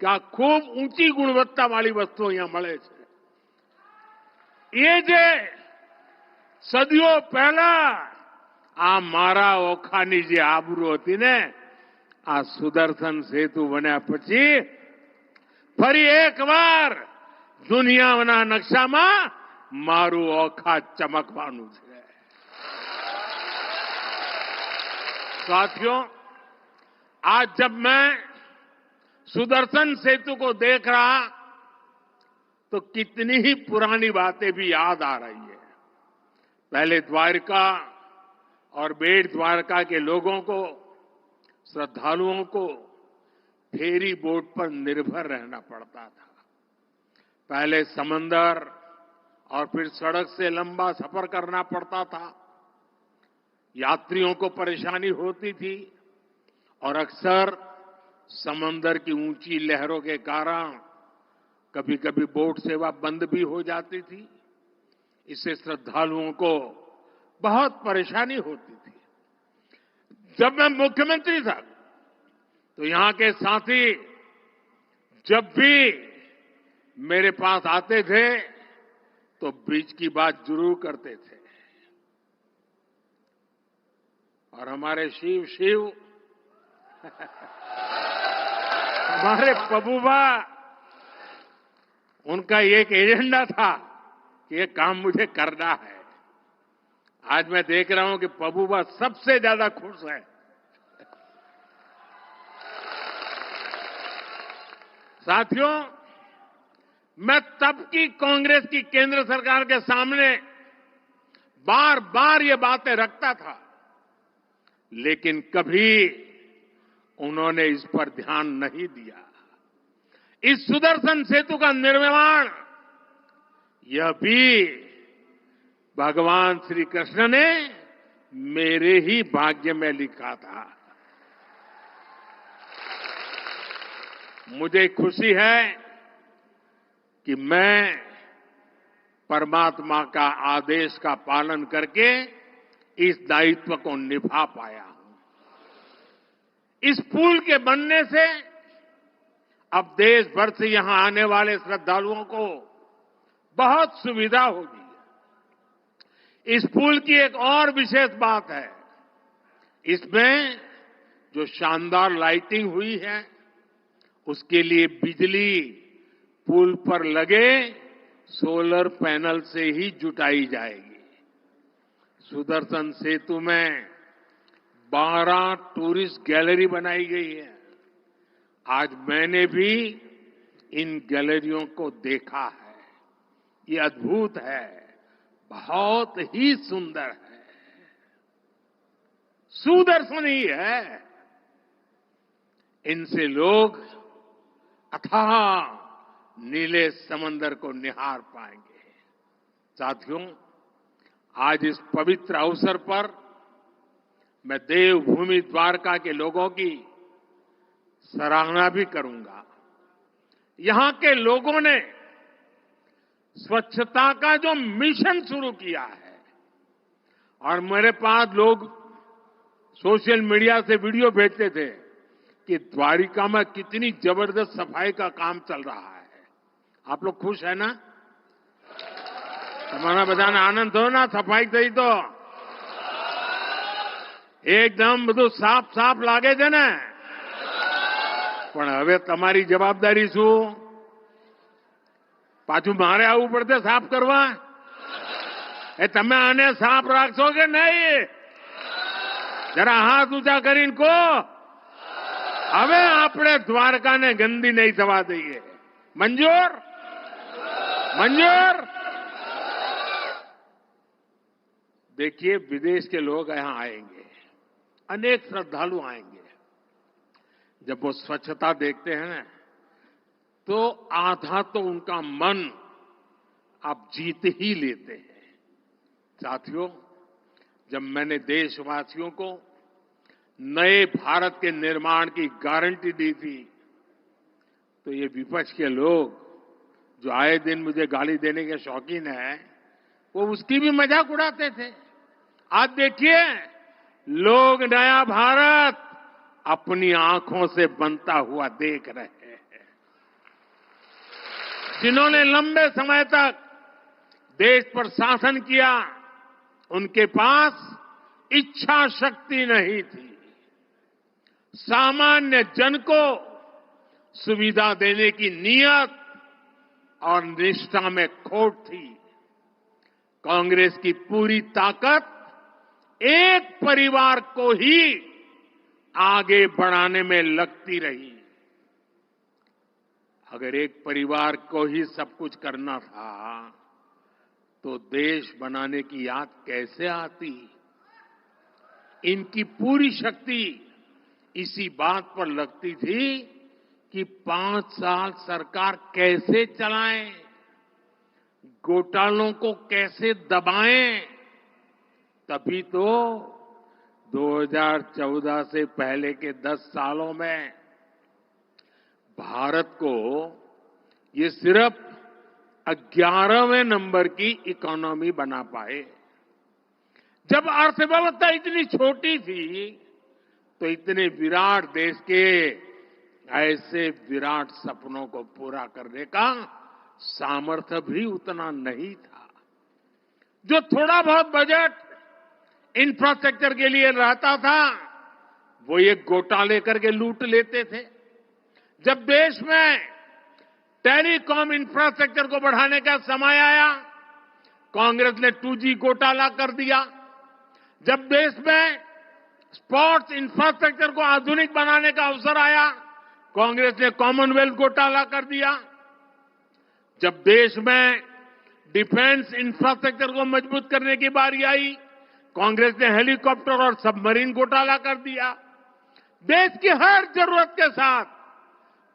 કે આ ખૂબ ઊંચી ગુણવત્તાવાળી વસ્તુ અહીંયા મળે છે। એ જે સદીઓ પહેલા આ મારા ઓખાની જે આબરૂ હતી ને, આ સુદર્શન સેતુ બન્યા પછી ફરી એકવાર દુનિયાના નકશામાં મારું ઓખા ચમકવાનું છે। साथियों, आज जब मैं सुदर्शन सेतु को देख रहा तो कितनी ही पुरानी बातें भी याद आ रही है। पहले द्वारका और बेट द्वारका के लोगों को, श्रद्धालुओं को फेरी बोट पर निर्भर रहना पड़ता था। पहले समंदर और फिर सड़क से लंबा सफर करना पड़ता था। यात्रियों को परेशानी होती थी और अक्सर समंदर की ऊंची लहरों के कारण कभी कभी बोट सेवा बंद भी हो जाती थी। इससे श्रद्धालुओं को बहुत परेशानी होती थी। जब मैं मुख्यमंत्री था तो यहां के साथी जब भी मेरे पास आते थे तो ब्रिज की बात जरूर करते थे। और हमारे शिव हमारे पबूबा, उनका एक एजेंडा था कि ये काम मुझे करना है। आज मैं देख रहा हूं कि पबूबा सबसे ज्यादा खुश है। साथियों, मैं तब की कांग्रेस की केंद्र सरकार के सामने बार बार ये बातें रखता था, लेकिन कभी उन्होंने इस पर ध्यान नहीं दिया। इस सुदर्शन सेतु का निर्माण यह भी भगवान श्री कृष्ण ने मेरे ही भाग्य में लिखा था। मुझे खुशी है कि मैं परमात्मा का आदेश का पालन करके इस दायित्व को निभा पाया हूं। इस पुल के बनने से अब देश भर से यहां आने वाले श्रद्धालुओं को बहुत सुविधा होगी। इस पुल की एक और विशेष बात है, इसमें जो शानदार लाइटिंग हुई है उसके लिए बिजली पुल पर लगे सोलर पैनल से ही जुटाई जाएगी। सुदर्शन सेतु में 12 टूरिस्ट गैलरी बनाई गई है। आज मैंने भी इन गैलरियों को देखा है। ये अद्भुत है, बहुत ही सुंदर है, सुदर्शन ही है। इनसे लोग अथाह नीले समंदर को निहार पाएंगे। साथियों, आज इस पवित्र अवसर पर मैं देवभूमि द्वारका के लोगों की सराहना भी करूंगा। यहां के लोगों ने स्वच्छता का जो मिशन शुरू किया है, और मेरे पास लोग सोशल मीडिया से वीडियो भेजते थे कि द्वारिका में कितनी जबरदस्त सफाई का काम चल रहा है। आप लोग खुश है ना? તમારા બધાને આનંદ થયો ના સફાઈ થઈ તો? એકદમ બધું સાફ સાફ લાગે છે ને? પણ હવે તમારી જવાબદારી શું? પાછું મારે આવવું પડશે સાફ કરવા? એ તમે આને સાફ રાખશો કે નહીં? જરા હાથ ઊંચા કરીને કહો. હવે આપણે દ્વારકાને ગંદી નહીં થવા દઈએ. મંજૂર? मंजूर? देखिए, विदेश के लोग यहां आएंगे, अनेक श्रद्धालु आएंगे। जब वो स्वच्छता देखते हैं ना, तो आधा तो उनका मन आप जीत ही लेते हैं। साथियों, जब मैंने देशवासियों को नए भारत के निर्माण की गारंटी दी थी, तो ये विपक्ष के लोग जो आए दिन मुझे गाली देने के शौकीन है, वो उसकी भी मजाक उड़ाते थे। आज देखिए, लोग नया भारत अपनी आंखों से बनता हुआ देख रहे हैं। जिन्होंने लंबे समय तक देश पर शासन किया, उनके पास इच्छा शक्ति नहीं थी। सामान्य जन को सुविधा देने की नीयत और निष्ठा में खोट थी। कांग्रेस की पूरी ताकत एक परिवार को ही आगे बढ़ाने में लगती रही। अगर एक परिवार को ही सब कुछ करना था, तो देश बनाने की याद कैसे आती? इनकी पूरी शक्ति इसी बात पर लगती थी कि 5 साल सरकार कैसे चलाएं, घोटालों को कैसे दबाएं। तभी तो 2014 से पहले के 10 सालों में भारत को ये सिर्फ 11वें नंबर की इकोनॉमी बना पाए। जब अर्थव्यवस्था इतनी छोटी थी, तो इतने विराट देश के ऐसे विराट सपनों को पूरा करने का सामर्थ्य भी उतना नहीं था। जो थोड़ा बहुत बजट इंफ्रास्ट्रक्चर के लिए रहता था, वो ये घोटाले करके लूट लेते थे। जब देश में टेलीकॉम इंफ्रास्ट्रक्चर को बढ़ाने का समय आया, कांग्रेस ने 2G घोटाला कर दिया। जब देश में स्पोर्ट्स इंफ्रास्ट्रक्चर को आधुनिक बनाने का अवसर आया, कांग्रेस ने कॉमनवेल्थ घोटाला कर दिया। जब देश में डिफेंस इंफ्रास्ट्रक्चर को मजबूत करने की बारी आई, कांग्रेस ने हेलीकॉप्टर और सबमरीन घोटाला कर दिया। देश की हर जरूरत के साथ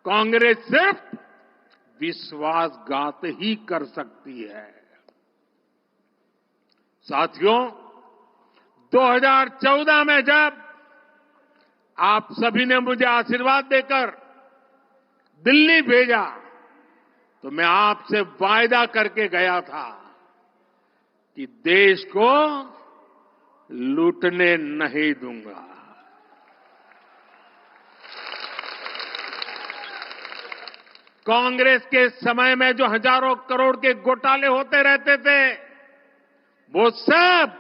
कांग्रेस सिर्फ विश्वासघात ही कर सकती है। साथियों, 2014 में जब आप सभी ने मुझे आशीर्वाद देकर दिल्ली भेजा, तो मैं आपसे वायदा करके गया था कि देश को लूटने नहीं दूंगा। कांग्रेस के समय में जो हजारों करोड़ के घोटाले होते रहते थे, वो सब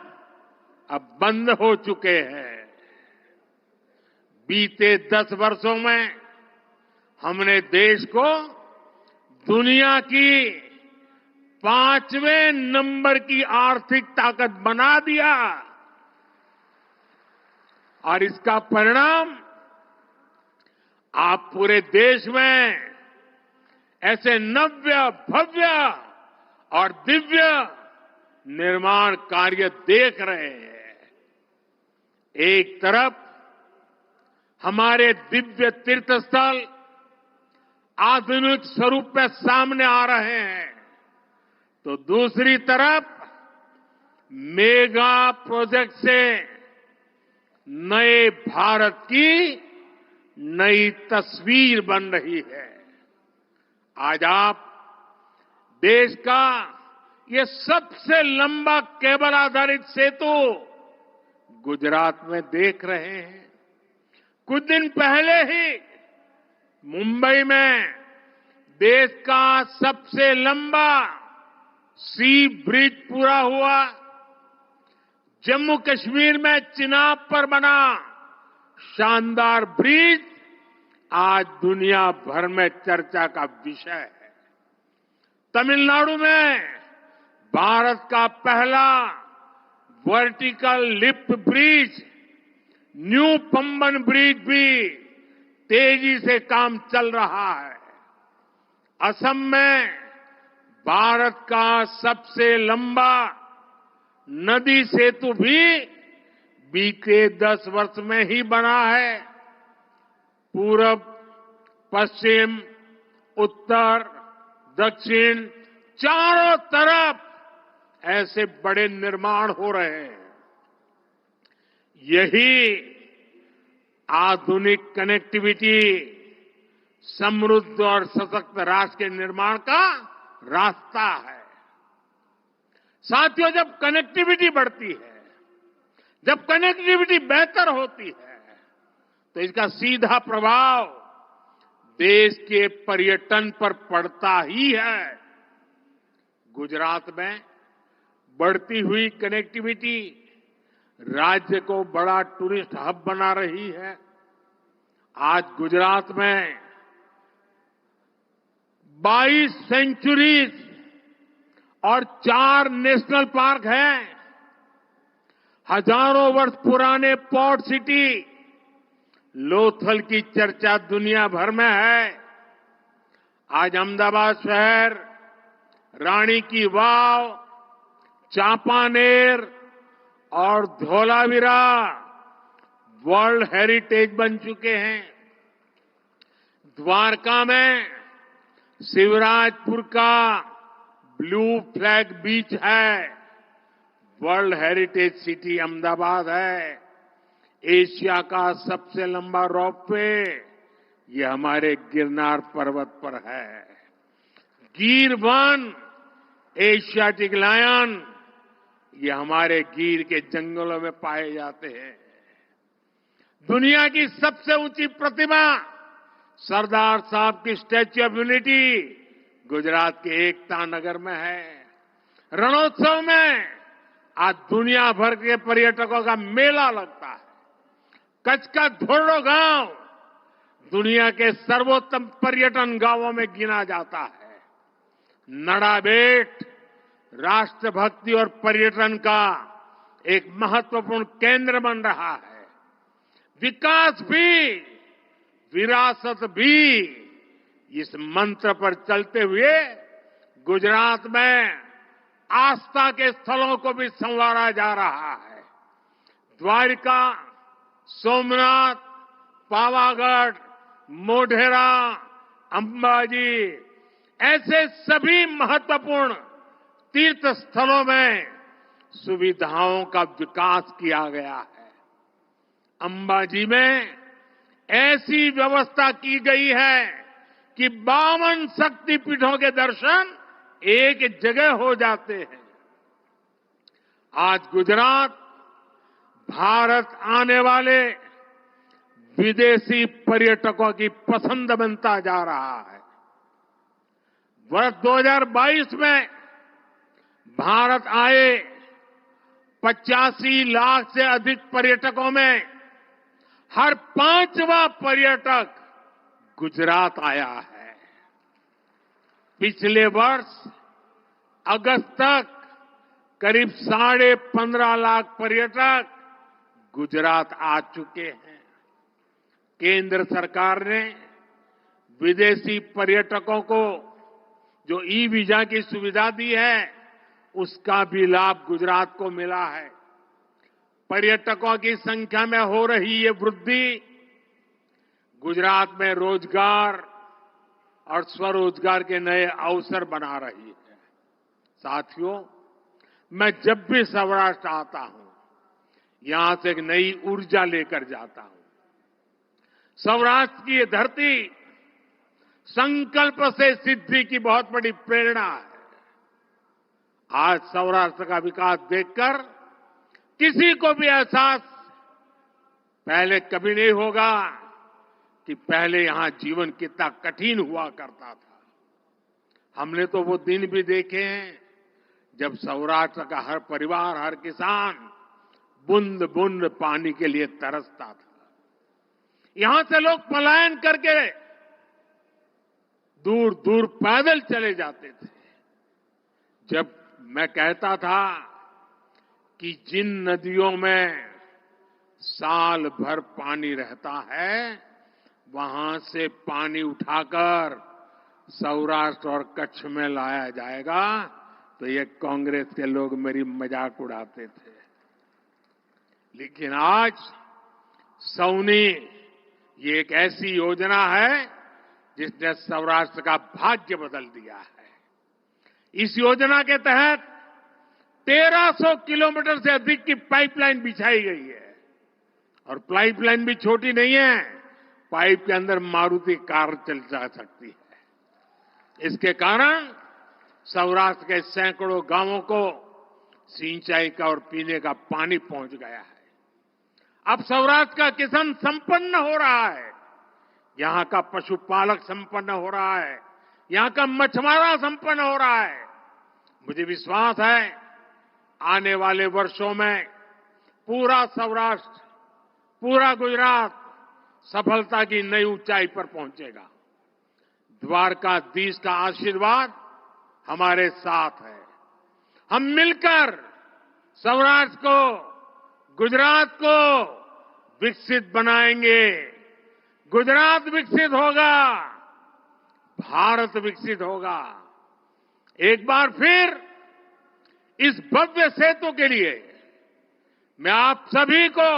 अब बंद हो चुके हैं। बीते 10 वर्षों में हमने देश को दुनिया की 5वें नंबर की आर्थिक ताकत बना दिया, और इसका परिणाम आप पूरे देश में ऐसे नव्य, भव्य और दिव्य निर्माण कार्य देख रहे हैं। एक तरफ हमारे दिव्य तीर्थ स्थल आधुनिक स्वरूप में सामने आ रहे हैं, तो दूसरी तरफ मेगा प्रोजेक्ट से नए भारत की नई तस्वीर बन रही है। आज आप देश का ये सबसे लंबा केबल आधारित सेतु गुजरात में देख रहे हैं। कुछ दिन पहले ही मुंबई में देश का सबसे लंबा सी ब्रिज पूरा हुआ। जम्मू कश्मीर में चिनाब पर बना शानदार ब्रिज आज दुनिया भर में चर्चा का विषय है। तमिलनाडु में भारत का पहला vertical lift bridge new Pamban bridge भी तेजी से काम चल रहा है। असम में भारत का सबसे लंबा नदी सेतु भी बीते 10 वर्ष में ही बना है। पूरब, पश्चिम, उत्तर, दक्षिण चारों तरफ ऐसे बड़े निर्माण हो रहे हैं। यही आधुनिक कनेक्टिविटी समृद्ध और सशक्त राष्ट्र के निर्माण का रास्ता है। साथियों, जब कनेक्टिविटी बढ़ती है, जब कनेक्टिविटी बेहतर होती है, तो इसका सीधा प्रभाव देश के पर्यटन पर पड़ता ही है। गुजरात में बढ़ती हुई कनेक्टिविटी राज्य को बड़ा टूरिस्ट हब बना रही है। आज गुजरात में 22 सेंचुरीज और 4 नेशनल पार्क हैं। हजारों वर्ष पुराने पोर्ट सिटी लोथल की चर्चा दुनिया भर में है। आज अहमदाबाद शहर, रानी की वाव, चांपानेर और धौलावीरा वर्ल्ड हेरिटेज बन चुके हैं। द्वारका में शिवराजपुर का ब्लू फ्लैग बीच है। वर्ल्ड हेरिटेज सिटी अहमदाबाद है। एशिया का सबसे लंबा रोपवे ये हमारे गिरनार पर्वत पर है। गिर वन, एशियाटिक लायन ये हमारे गिर के जंगलों में पाए जाते हैं। दुनिया की सबसे ऊंची प्रतिमा सरदार साहब की स्टैच्यू ऑफ यूनिटी गुजरात के एकता नगर में है। रणोत्सव में आज दुनिया भर के पर्यटकों का मेला लगता है। कच्छ का धोरडो गांव दुनिया के सर्वोत्तम पर्यटन गांवों में गिना जाता है। नड़ाबेट राष्ट्रभक्ति और पर्यटन का एक महत्वपूर्ण केंद्र बन रहा है। विकास भी, विरासत भी, इस मंत्र पर चलते हुए गुजरात में आस्था के स्थलों को भी संवारा जा रहा है। द्वारिका, सोमनाथ, पावागढ़, मोढेरा, अंबाजी ऐसे सभी महत्वपूर्ण तीर्थ स्थलों में सुविधाओं का विकास किया गया है। अंबाजी में ऐसी व्यवस्था की गई है कि 52 शक्तिपीठों के दर्शन एक जगह हो जाते हैं। आज गुजरात भारत आने वाले विदेशी पर्यटकों की पसंद बनता जा रहा है। वर्ष 2022 में भारत आए 85 लाख से अधिक पर्यटकों में हर 5वां पर्यटक गुजरात आया है। पिछले वर्ष अगस्त तक करीब 15.5 लाख पर्यटक गुजरात आ चुके हैं। केंद्र सरकार ने विदेशी पर्यटकों को जो ई वीजा की सुविधा दी है, उसका भी लाभ गुजरात को मिला है। पर्यटकों की संख्या में हो रही ये वृद्धि गुजरात में रोजगार, और स्वरोजगार के नए अवसर बना रही है। साथियों, मैं जब भी सौराष्ट्र आता हूं, यहां से एक नई ऊर्जा लेकर जाता हूं। सौराष्ट्र की ये धरती संकल्प से सिद्धि की बहुत बड़ी प्रेरणा है। आज सौराष्ट्र का विकास देखकर किसी को भी एहसास पहले कभी नहीं होगा कि पहले यहां जीवन कितना कठिन हुआ करता था। हमने तो वो दिन भी देखे हैं जब सौराष्ट्र का हर परिवार, हर किसान बूंद बूंद पानी के लिए तरसता था। यहां से लोग पलायन करके दूर दूर पैदल चले जाते थे। जब मैं कहता था कि जिन नदियों में साल भर पानी रहता है, वहां से पानी उठाकर सौराष्ट्र और कच्छ में लाया जाएगा, तो ये कांग्रेस के लोग मेरी मजाक उड़ाते थे। लेकिन आज सौनी ये एक ऐसी योजना है जिसने सौराष्ट्र का भाग्य बदल दिया है। इस योजना के तहत 1300 किलोमीटर से अधिक की पाइपलाइन बिछाई गई है। और पाइपलाइन भी छोटी नहीं है, पाइप के अंदर मारुति कार चल जा सकती है। इसके कारण सौराष्ट्र के सैकड़ों गांवों को सिंचाई का और पीने का पानी पहुंच गया है। अब सौराष्ट्र का किसान संपन्न हो रहा है, यहां का पशुपालक संपन्न हो रहा है, यहां का मछुआरा संपन्न हो रहा है। मुझे विश्वास है आने वाले वर्षों में पूरा सौराष्ट्र, पूरा गुजरात सफलता की नई ऊंचाई पर पहुंचेगा। द्वारकाधीश का आशीर्वाद हमारे साथ है। हम मिलकर सौराष्ट्र को, गुजरात को विकसित बनाएंगे। गुजरात विकसित होगा, भारत विकसित होगा। एक बार फिर इस भव्य सेतु के लिए मैं आप सभी को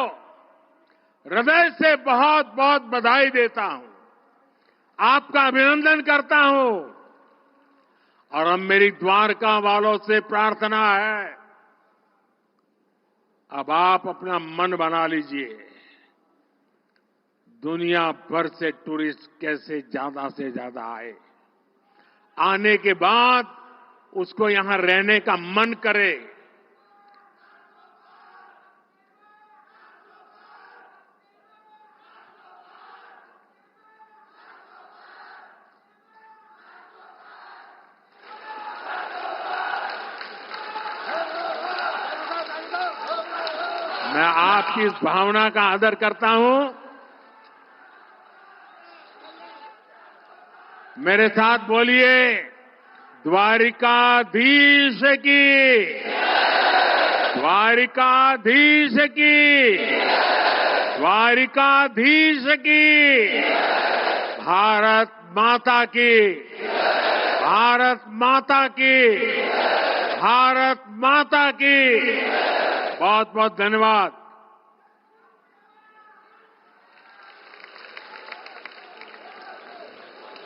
हृदय से बहुत बहुत बधाई देता हूं, आपका अभिनंदन करता हूं। और अब मेरी द्वारका वालों से प्रार्थना है, अब आप अपना मन बना लीजिए। दुनिया भर से टूरिस्ट कैसे ज्यादा से ज्यादा आए, आने के बाद उसको यहां रहने का मन करे। मैं आपकी इस भावना का आदर करता हूं। मेरे साथ बोलिए, द्वारिकाधीश की, द्वारिकाधीश की, द्वारिकाधीश की, भारत माता की, भारत माता की, भारत माता की। बहुत बहुत धन्यवाद।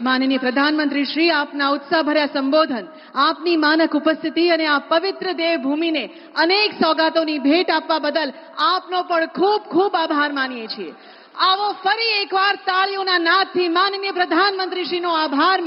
माननीय प्रधानमंत्री श्री, આપના ઉત્સાહભર્યા સંબોધન, આપની માનક ઉપસ્થિતિ અને આ પવિત્ર દેવભૂમિને અનેક સોગાતોની ભેટ આપવા બદલ આપનો પણ ખૂબ ખૂબ આભાર માનીએ છીએ। આવો ફરી એકવાર તાળીઓના નાદથી માનનીય પ્રધાનમંત્રીશ્રીનો આભાર